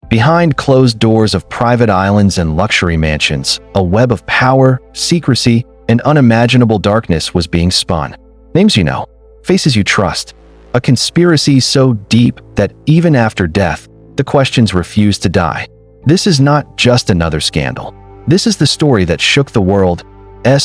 Behind closed doors of private islands and luxury mansions, a web of power, secrecy, and unimaginable darkness was being spun. Names you know, faces you trust. A conspiracy so deep that even after death, the questions refuse to die. This is not just another scandal. This is the story that shook the world's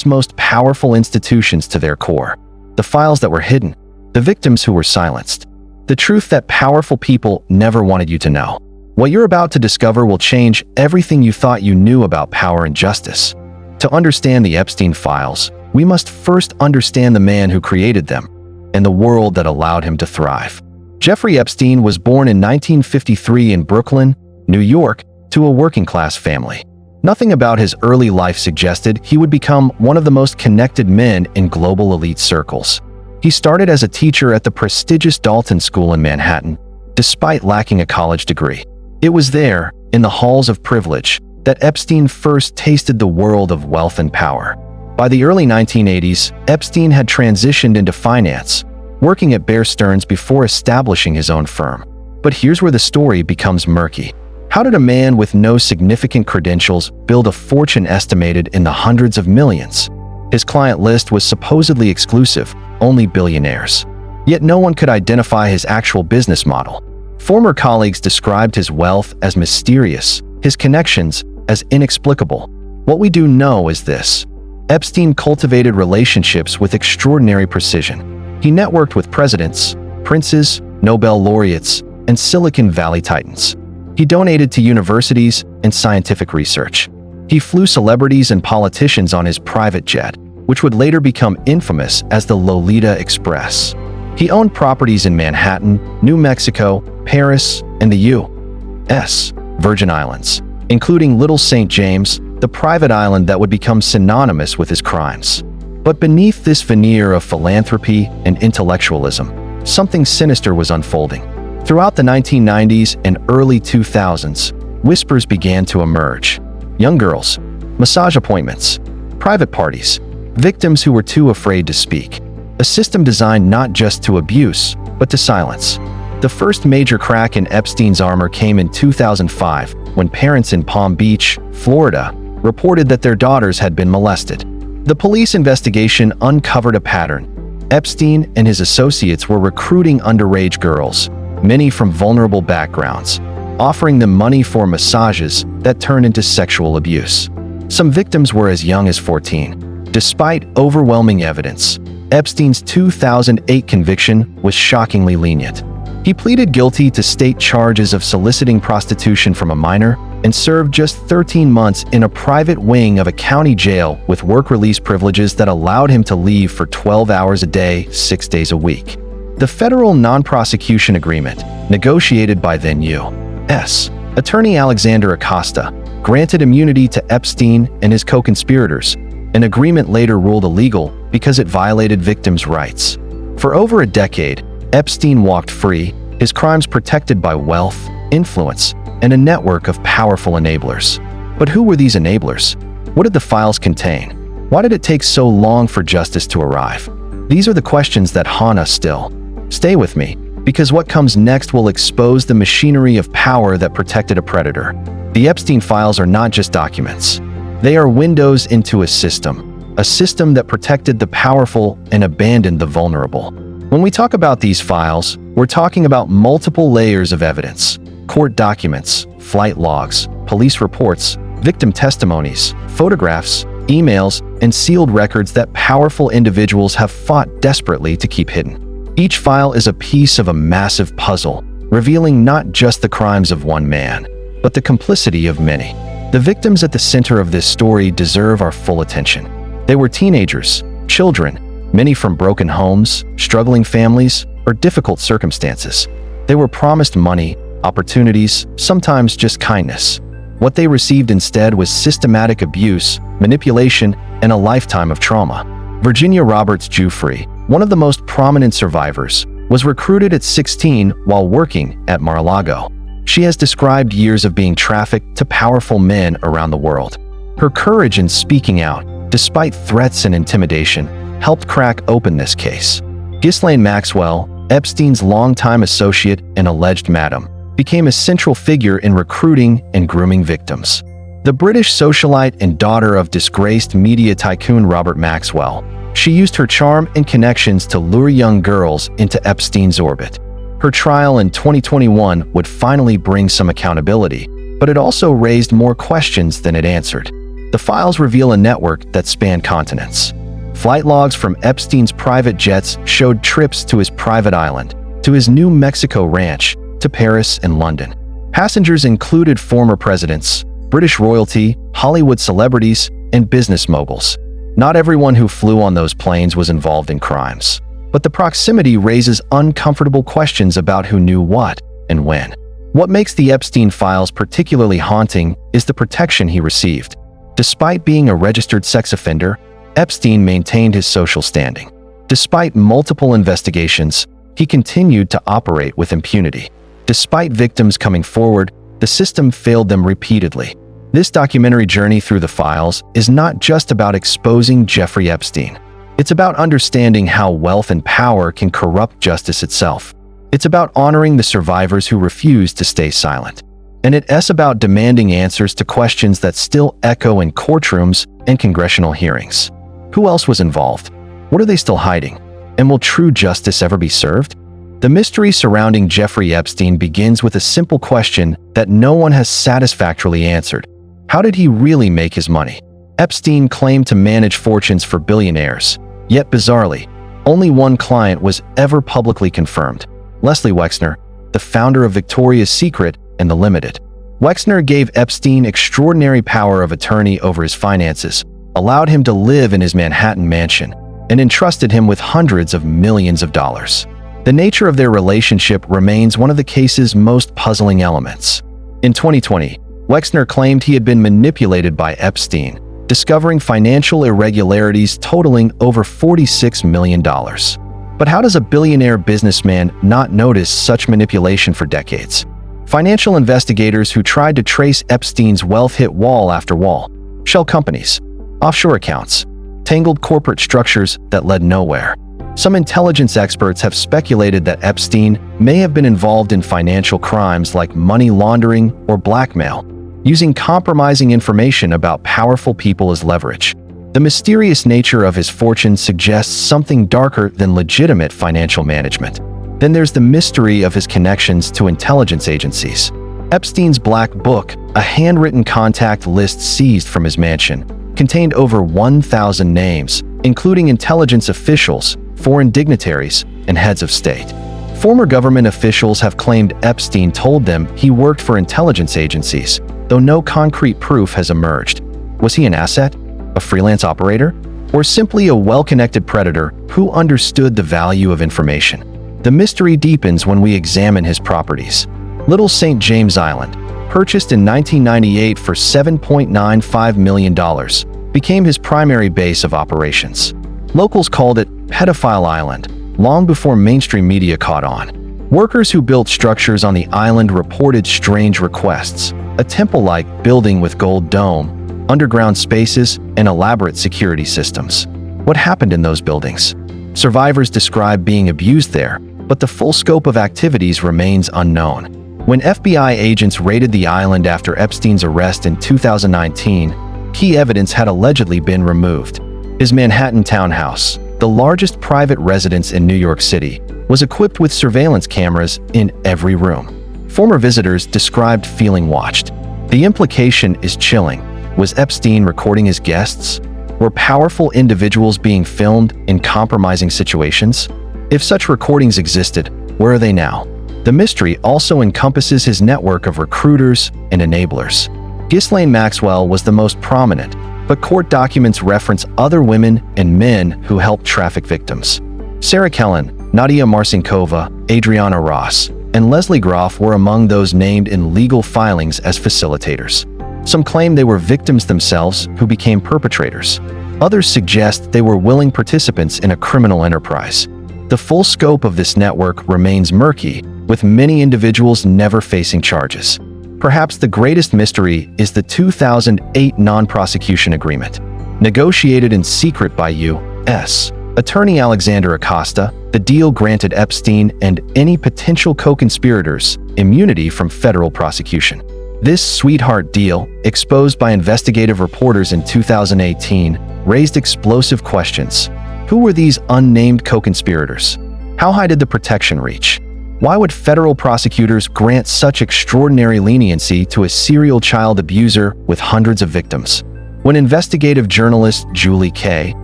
most powerful institutions to their core. The files that were hidden, the victims who were silenced, the truth that powerful people never wanted you to know. What you're about to discover will change everything you thought you knew about power and justice. To understand the Epstein Files, we must first understand the man who created them and the world that allowed him to thrive. Jeffrey Epstein was born in 1953 in Brooklyn, New York, to a working-class family. Nothing about his early life suggested he would become one of the most connected men in global elite circles. He started as a teacher at the prestigious Dalton School in Manhattan, despite lacking a college degree. It was there, in the halls of privilege, that Epstein first tasted the world of wealth and power. By the early 1980s, Epstein had transitioned into finance, working at Bear Stearns before establishing his own firm. But here's where the story becomes murky. How did a man with no significant credentials build a fortune estimated in the hundreds of millions? His client list was supposedly exclusive, only billionaires. Yet no one could identify his actual business model. Former colleagues described his wealth as mysterious, his connections as inexplicable. What we do know is this: Epstein cultivated relationships with extraordinary precision. He networked with presidents, princes, Nobel laureates, and Silicon Valley titans. He donated to universities and scientific research. He flew celebrities and politicians on his private jet, which would later become infamous as the Lolita Express. He owned properties in Manhattan, New Mexico, Paris, and the U.S. Virgin Islands, including Little St. James, the private island that would become synonymous with his crimes. But beneath this veneer of philanthropy and intellectualism, something sinister was unfolding. Throughout the 1990s and early 2000s, whispers began to emerge. Young girls, massage appointments, private parties, victims who were too afraid to speak. A system designed not just to abuse, but to silence. The first major crack in Epstein's armor came in 2005, when parents in Palm Beach, Florida, reported that their daughters had been molested. The police investigation uncovered a pattern. Epstein and his associates were recruiting underage girls, many from vulnerable backgrounds, offering them money for massages that turned into sexual abuse. Some victims were as young as 14. Despite overwhelming evidence, Epstein's 2008 conviction was shockingly lenient. He pleaded guilty to state charges of soliciting prostitution from a minor and served just 13 months in a private wing of a county jail with work release privileges that allowed him to leave for 12 hours a day, 6 days a week. The federal non-prosecution agreement, negotiated by then U.S. Attorney Alexander Acosta, granted immunity to Epstein and his co-conspirators. An agreement later ruled illegal because it violated victims' rights. For over a decade, Epstein walked free, his crimes protected by wealth, influence, and a network of powerful enablers. But who were these enablers? What did the files contain? Why did it take so long for justice to arrive? These are the questions that haunt us still. Stay with me, because what comes next will expose the machinery of power that protected a predator. The Epstein Files are not just documents. They are windows into a system that protected the powerful and abandoned the vulnerable. When we talk about these files, we're talking about multiple layers of evidence: court documents, flight logs, police reports, victim testimonies, photographs, emails, and sealed records that powerful individuals have fought desperately to keep hidden. Each file is a piece of a massive puzzle, revealing not just the crimes of one man, but the complicity of many. The victims at the center of this story deserve our full attention. They were teenagers, children, many from broken homes, struggling families, or difficult circumstances. They were promised money, opportunities, sometimes just kindness. What they received instead was systematic abuse, manipulation, and a lifetime of trauma. Virginia Roberts Giuffre, one of the most prominent survivors, was recruited at 16 while working at Mar-a-Lago. She has described years of being trafficked to powerful men around the world. Her courage in speaking out, despite threats and intimidation, helped crack open this case. Ghislaine Maxwell, Epstein's longtime associate and alleged madam, became a central figure in recruiting and grooming victims. The British socialite and daughter of disgraced media tycoon Robert Maxwell, she used her charm and connections to lure young girls into Epstein's orbit. Her trial in 2021 would finally bring some accountability, but it also raised more questions than it answered. The files reveal a network that spanned continents. Flight logs from Epstein's private jets showed trips to his private island, to his New Mexico ranch, to Paris and London. Passengers included former presidents, British royalty, Hollywood celebrities, and business moguls. Not everyone who flew on those planes was involved in crimes, but the proximity raises uncomfortable questions about who knew what and when. What makes the Epstein files particularly haunting is the protection he received. Despite being a registered sex offender, Epstein maintained his social standing. Despite multiple investigations, he continued to operate with impunity. Despite victims coming forward, the system failed them repeatedly. This documentary journey through the files is not just about exposing Jeffrey Epstein. It's about understanding how wealth and power can corrupt justice itself. It's about honoring the survivors who refuse to stay silent. And it's about demanding answers to questions that still echo in courtrooms and congressional hearings. Who else was involved? What are they still hiding? And will true justice ever be served? The mystery surrounding Jeffrey Epstein begins with a simple question that no one has satisfactorily answered. How did he really make his money? Epstein claimed to manage fortunes for billionaires, yet bizarrely, only one client was ever publicly confirmed: Leslie Wexner, the founder of Victoria's Secret and The Limited. Wexner gave Epstein extraordinary power of attorney over his finances, allowed him to live in his Manhattan mansion, and entrusted him with hundreds of millions of dollars. The nature of their relationship remains one of the case's most puzzling elements. In 2020, Wexner claimed he had been manipulated by Epstein, discovering financial irregularities totaling over $46 million. But how does a billionaire businessman not notice such manipulation for decades? Financial investigators who tried to trace Epstein's wealth hit wall after wall: shell companies, offshore accounts, tangled corporate structures that led nowhere. Some intelligence experts have speculated that Epstein may have been involved in financial crimes like money laundering or blackmail, using compromising information about powerful people as leverage. The mysterious nature of his fortune suggests something darker than legitimate financial management. Then there's the mystery of his connections to intelligence agencies. Epstein's Black Book, a handwritten contact list seized from his mansion, contained over 1,000 names, including intelligence officials, foreign dignitaries, and heads of state. Former government officials have claimed Epstein told them he worked for intelligence agencies, though no concrete proof has emerged. Was he an asset, a freelance operator, or simply a well-connected predator who understood the value of information? The mystery deepens when we examine his properties. Little St. James Island, purchased in 1998 for $7.95 million, became his primary base of operations. Locals called it Pedophile Island, long before mainstream media caught on. Workers who built structures on the island reported strange requests: a temple-like building with gold dome, underground spaces, and elaborate security systems. What happened in those buildings? Survivors describe being abused there, but the full scope of activities remains unknown. When FBI agents raided the island after Epstein's arrest in 2019, key evidence had allegedly been removed. His Manhattan townhouse, the largest private residence in New York City, was equipped with surveillance cameras in every room. Former visitors described feeling watched. The implication is chilling. Was Epstein recording his guests? Were powerful individuals being filmed in compromising situations? If such recordings existed, where are they now? The mystery also encompasses his network of recruiters and enablers. Ghislaine Maxwell was the most prominent, but court documents reference other women and men who helped traffic victims. Sarah Kellen, Nadia Marcinkova, Adriana Ross, and Leslie Groff were among those named in legal filings as facilitators. Some claim they were victims themselves who became perpetrators. Others suggest they were willing participants in a criminal enterprise. The full scope of this network remains murky, with many individuals never facing charges. Perhaps the greatest mystery is the 2008 non-prosecution agreement. Negotiated in secret by U.S. Attorney Alexander Acosta, The deal granted Epstein and any potential co-conspirators immunity from federal prosecution. This sweetheart deal, exposed by investigative reporters in 2018, raised explosive questions. Who were these unnamed co-conspirators? How high did the protection reach? Why would federal prosecutors grant such extraordinary leniency to a serial child abuser with hundreds of victims? When investigative journalist Julie K.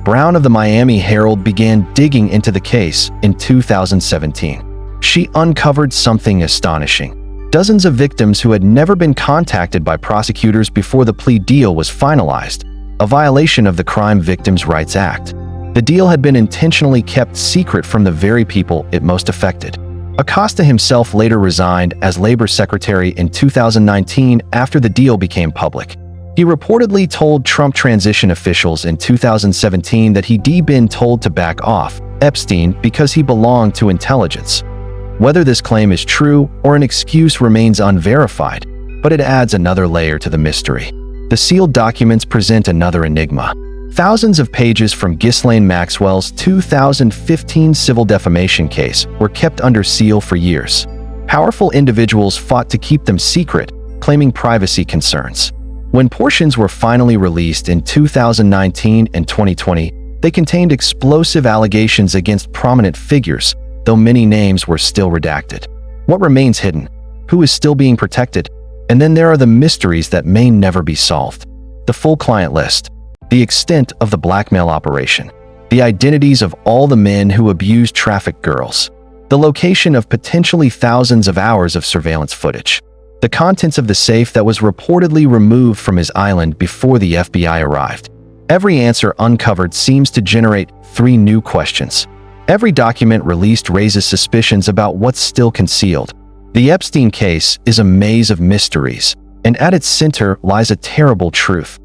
Brown of the Miami Herald began digging into the case in 2017, she uncovered something astonishing. Dozens of victims who had never been contacted by prosecutors before the plea deal was finalized, a violation of the Crime Victims' Rights Act. The deal had been intentionally kept secret from the very people it most affected. Acosta himself later resigned as Labor Secretary in 2019 after the deal became public. He reportedly told Trump transition officials in 2017 that he'd been told to back off Epstein because he belonged to intelligence. Whether this claim is true or an excuse remains unverified, but it adds another layer to the mystery. The sealed documents present another enigma. Thousands of pages from Ghislaine Maxwell's 2015 civil defamation case were kept under seal for years. Powerful individuals fought to keep them secret, claiming privacy concerns. When portions were finally released in 2019 and 2020, they contained explosive allegations against prominent figures, though many names were still redacted. What remains hidden? Who is still being protected? And then there are the mysteries that may never be solved. The full client list, the extent of the blackmail operation, the identities of all the men who abused trafficked girls, the location of potentially thousands of hours of surveillance footage, the contents of the safe that was reportedly removed from his island before the FBI arrived. Every answer uncovered seems to generate 3 new questions. Every document released raises suspicions about what's still concealed. The Epstein case is a maze of mysteries, and at its center lies a terrible truth.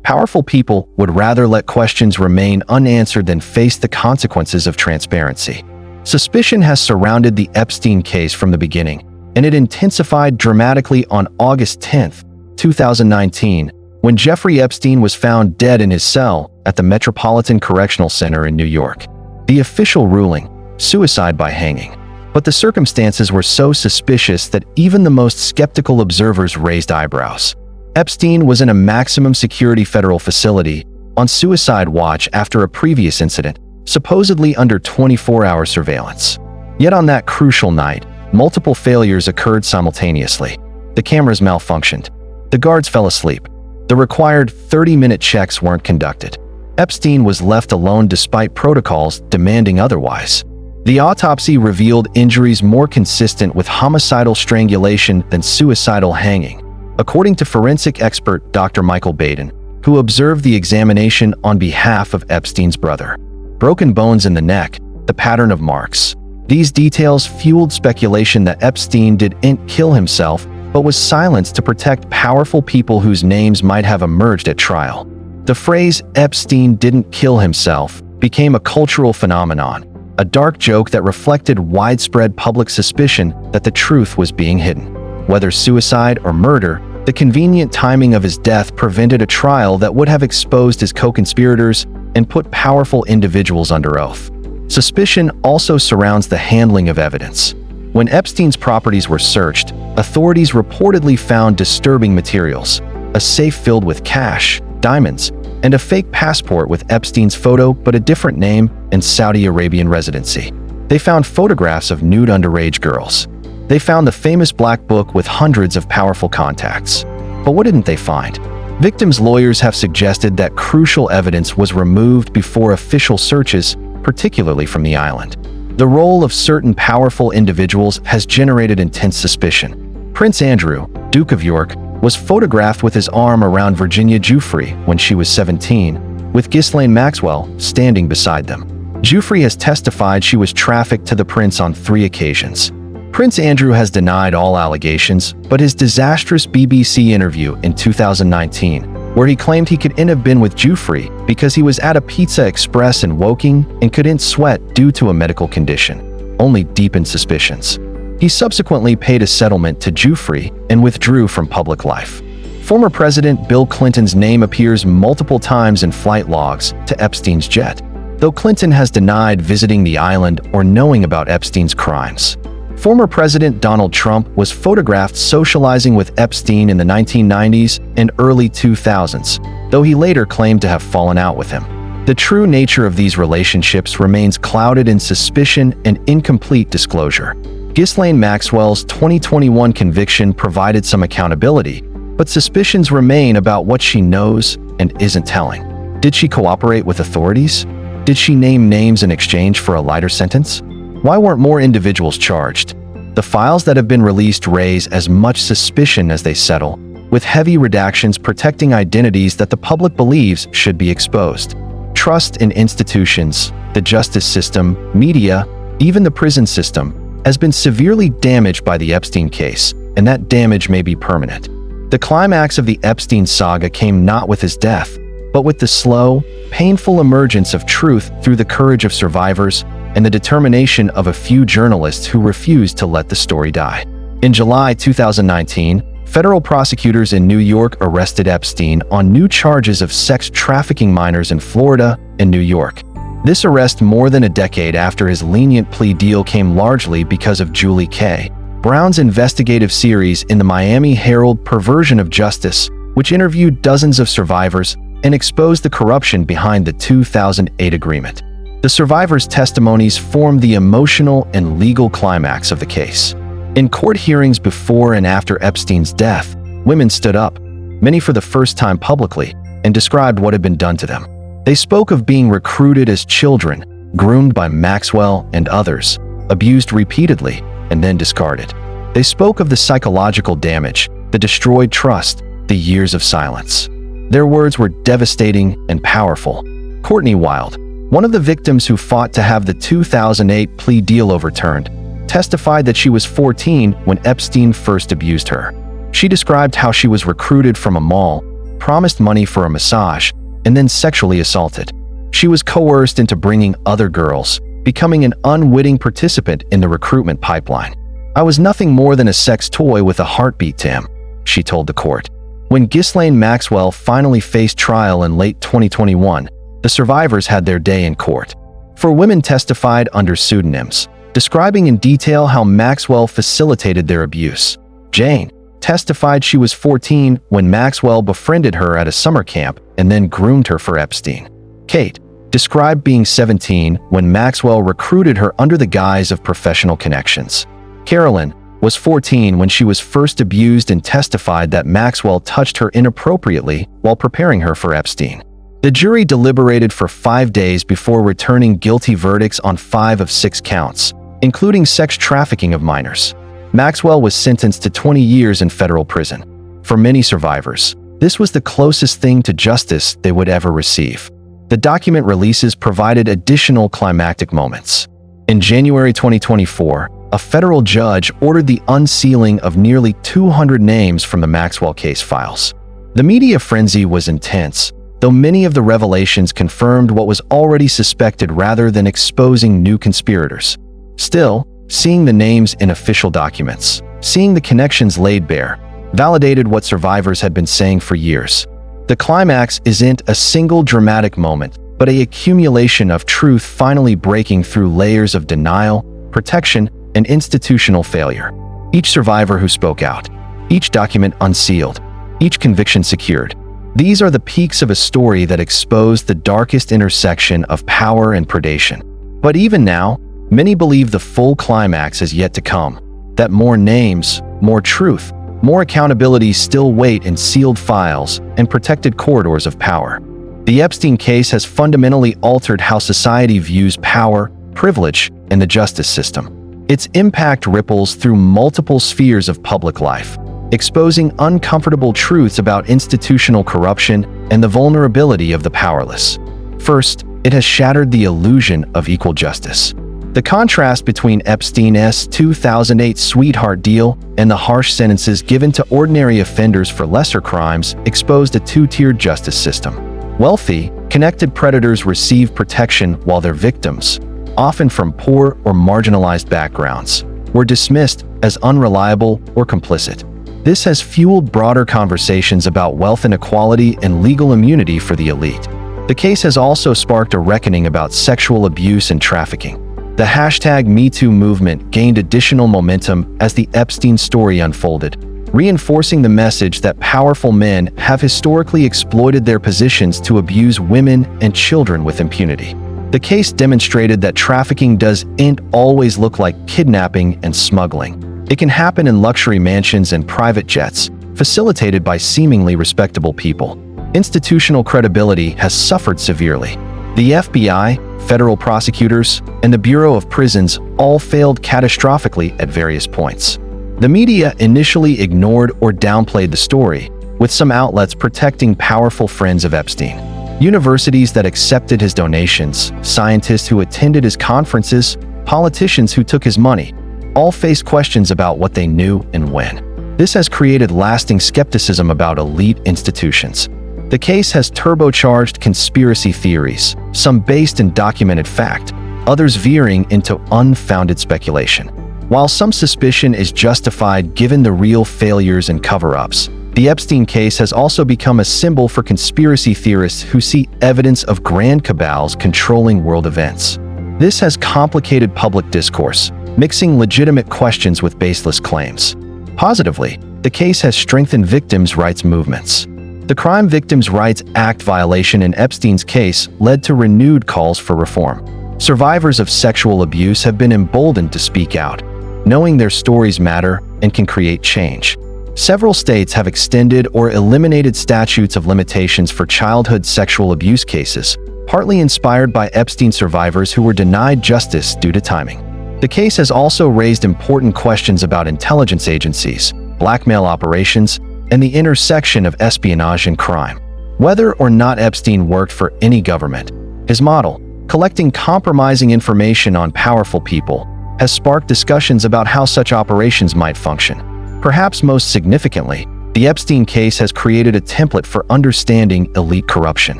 Powerful people would rather let questions remain unanswered than face the consequences of transparency. Suspicion has surrounded the Epstein case from the beginning, and it intensified dramatically on August 10, 2019, when Jeffrey Epstein was found dead in his cell at the Metropolitan Correctional Center in New York. The official ruling, suicide by hanging. But the circumstances were so suspicious that even the most skeptical observers raised eyebrows. Epstein was in a maximum security federal facility on suicide watch after a previous incident, supposedly under 24-hour surveillance. Yet on that crucial night, multiple failures occurred simultaneously. The cameras malfunctioned. The guards fell asleep. The required 30-minute checks weren't conducted. Epstein was left alone despite protocols demanding otherwise. The autopsy revealed injuries more consistent with homicidal strangulation than suicidal hanging, according to forensic expert Dr. Michael Baden, who observed the examination on behalf of Epstein's brother. Broken bones in the neck, the pattern of marks. These details fueled speculation that Epstein didn't kill himself, but was silenced to protect powerful people whose names might have emerged at trial. The phrase "Epstein didn't kill himself" became a cultural phenomenon, a dark joke that reflected widespread public suspicion that the truth was being hidden. Whether suicide or murder, the convenient timing of his death prevented a trial that would have exposed his co-conspirators and put powerful individuals under oath. Suspicion also surrounds the handling of evidence. When Epstein's properties were searched, authorities reportedly found disturbing materials: a safe filled with cash, diamonds, and a fake passport with Epstein's photo but a different name and Saudi Arabian residency. They found photographs of nude underage girls. They found the famous black book with hundreds of powerful contacts. But what didn't they find? Victims' lawyers have suggested that crucial evidence was removed before official searches, particularly from the island. The role of certain powerful individuals has generated intense suspicion. Prince Andrew, Duke of York, was photographed with his arm around Virginia Giuffre when she was 17, with Ghislaine Maxwell standing beside them. Giuffre has testified she was trafficked to the prince on 3 occasions. Prince Andrew has denied all allegations, but his disastrous BBC interview in 2019, where he claimed he couldn't have been with Giuffre because he was at a Pizza Express in Woking and couldn't sweat due to a medical condition, only deepened suspicions. He subsequently paid a settlement to Giuffre and withdrew from public life. Former President Bill Clinton's name appears multiple times in flight logs to Epstein's jet. though Clinton has denied visiting the island or knowing about Epstein's crimes. Former President Donald Trump was photographed socializing with Epstein in the 1990s and early 2000s, though he later claimed to have fallen out with him. The true nature of these relationships remains clouded in suspicion and incomplete disclosure. Ghislaine Maxwell's 2021 conviction provided some accountability, but suspicions remain about what she knows and isn't telling. Did she cooperate with authorities? Did she name names in exchange for a lighter sentence? Why weren't more individuals charged? The files that have been released raise as much suspicion as they settle, with heavy redactions protecting identities that the public believes should be exposed. Trust in institutions, the justice system, media, even the prison system, has been severely damaged by the Epstein case, and that damage may be permanent. The climax of the Epstein saga came not with his death, but with the slow, painful emergence of truth through the courage of survivors and the determination of a few journalists who refused to let the story die. In July 2019, federal prosecutors in New York arrested Epstein on new charges of sex trafficking minors in Florida and New York. This arrest, more than a decade after his lenient plea deal, came largely because of Julie K. Brown's investigative series in the Miami Herald Perversion of Justice, which interviewed dozens of survivors and exposed the corruption behind the 2008 agreement. The survivors' testimonies formed the emotional and legal climax of the case. In court hearings before and after Epstein's death, women stood up, many for the first time publicly, and described what had been done to them. They spoke of being recruited as children, groomed by Maxwell and others, abused repeatedly, and then discarded. They spoke of the psychological damage, the destroyed trust, the years of silence. Their words were devastating and powerful. Courtney Wild, one of the victims who fought to have the 2008 plea deal overturned, testified that she was 14 when Epstein first abused her. She described how she was recruited from a mall, promised money for a massage, and then sexually assaulted. She was coerced into bringing other girls, becoming an unwitting participant in the recruitment pipeline. "I was nothing more than a sex toy with a heartbeat to him," she told the court. When Ghislaine Maxwell finally faced trial in late 2021, the survivors had their day in court. 4 women testified under pseudonyms, describing in detail how Maxwell facilitated their abuse. Jane testified she was 14 when Maxwell befriended her at a summer camp and then groomed her for Epstein. Kate described being 17 when Maxwell recruited her under the guise of professional connections. Carolyn was 14 when she was first abused and testified that Maxwell touched her inappropriately while preparing her for Epstein. The jury deliberated for 5 days before returning guilty verdicts on 5 of 6 counts, including sex trafficking of minors. Maxwell was sentenced to 20 years in federal prison. For many survivors, this was the closest thing to justice they would ever receive. The document releases provided additional climactic moments. In January 2024, a federal judge ordered the unsealing of nearly 200 names from the Maxwell case files. The media frenzy was intense, though many of the revelations confirmed what was already suspected rather than exposing new conspirators. Still, seeing the names in official documents, seeing the connections laid bare, validated what survivors had been saying for years. The climax isn't a single dramatic moment, but an accumulation of truth finally breaking through layers of denial, protection, and institutional failure. Each survivor who spoke out, each document unsealed, each conviction secured. These are the peaks of a story that exposed the darkest intersection of power and predation. But even now, many believe the full climax is yet to come, that more names, more truth, more accountability still wait in sealed files and protected corridors of power. The Epstein case has fundamentally altered how society views power, privilege, and the justice system. Its impact ripples through multiple spheres of public life, exposing uncomfortable truths about institutional corruption and the vulnerability of the powerless. First, it has shattered the illusion of equal justice. The contrast between Epstein's 2008 sweetheart deal and the harsh sentences given to ordinary offenders for lesser crimes exposed a two-tiered justice system. Wealthy, connected predators receive protection while their victims, often from poor or marginalized backgrounds, were dismissed as unreliable or complicit. This has fueled broader conversations about wealth inequality and legal immunity for the elite. The case has also sparked a reckoning about sexual abuse and trafficking. The hashtag #MeToo movement gained additional momentum as the Epstein story unfolded, reinforcing the message that powerful men have historically exploited their positions to abuse women and children with impunity. The case demonstrated that trafficking doesn't always look like kidnapping and smuggling. It can happen in luxury mansions and private jets, facilitated by seemingly respectable people. Institutional credibility has suffered severely. The FBI, federal prosecutors, and the Bureau of Prisons all failed catastrophically at various points. The media initially ignored or downplayed the story, with some outlets protecting powerful friends of Epstein. Universities that accepted his donations, scientists who attended his conferences, politicians who took his money, all faced questions about what they knew and when. This has created lasting skepticism about elite institutions. The case has turbocharged conspiracy theories, some based in documented fact, others veering into unfounded speculation. While some suspicion is justified given the real failures and cover-ups, the Epstein case has also become a symbol for conspiracy theorists who see evidence of grand cabals controlling world events. This has complicated public discourse, mixing legitimate questions with baseless claims. Positively, the case has strengthened victims' rights movements. The Crime Victims' Rights Act violation in Epstein's case led to renewed calls for reform. Survivors of sexual abuse have been emboldened to speak out, knowing their stories matter and can create change. Several states have extended or eliminated statutes of limitations for childhood sexual abuse cases, partly inspired by Epstein survivors who were denied justice due to timing. The case has also raised important questions about intelligence agencies, blackmail operations, and the intersection of espionage and crime. Whether or not Epstein worked for any government, his model, collecting compromising information on powerful people, has sparked discussions about how such operations might function. Perhaps most significantly, the Epstein case has created a template for understanding elite corruption.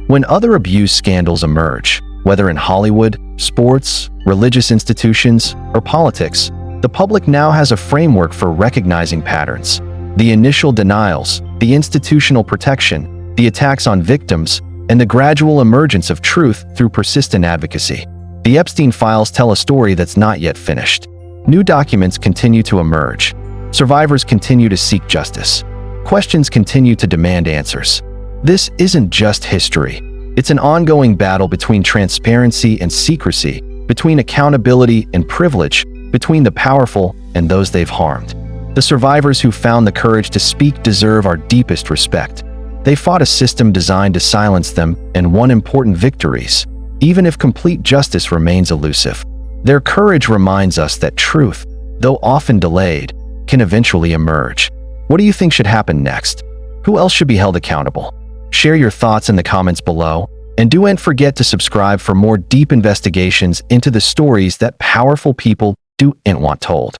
When other abuse scandals emerge, whether in Hollywood, sports, religious institutions, or politics, the public now has a framework for recognizing patterns. The initial denials, the institutional protection, the attacks on victims, and the gradual emergence of truth through persistent advocacy. The Epstein Files tell a story that's not yet finished. New documents continue to emerge. Survivors continue to seek justice. Questions continue to demand answers. This isn't just history. It's an ongoing battle between transparency and secrecy, between accountability and privilege, between the powerful and those they've harmed. The survivors who found the courage to speak deserve our deepest respect. They fought a system designed to silence them and won important victories, even if complete justice remains elusive. Their courage reminds us that truth, though often delayed, can eventually emerge. What do you think should happen next? Who else should be held accountable? Share your thoughts in the comments below, and don't forget to subscribe for more deep investigations into the stories that powerful people don't want told.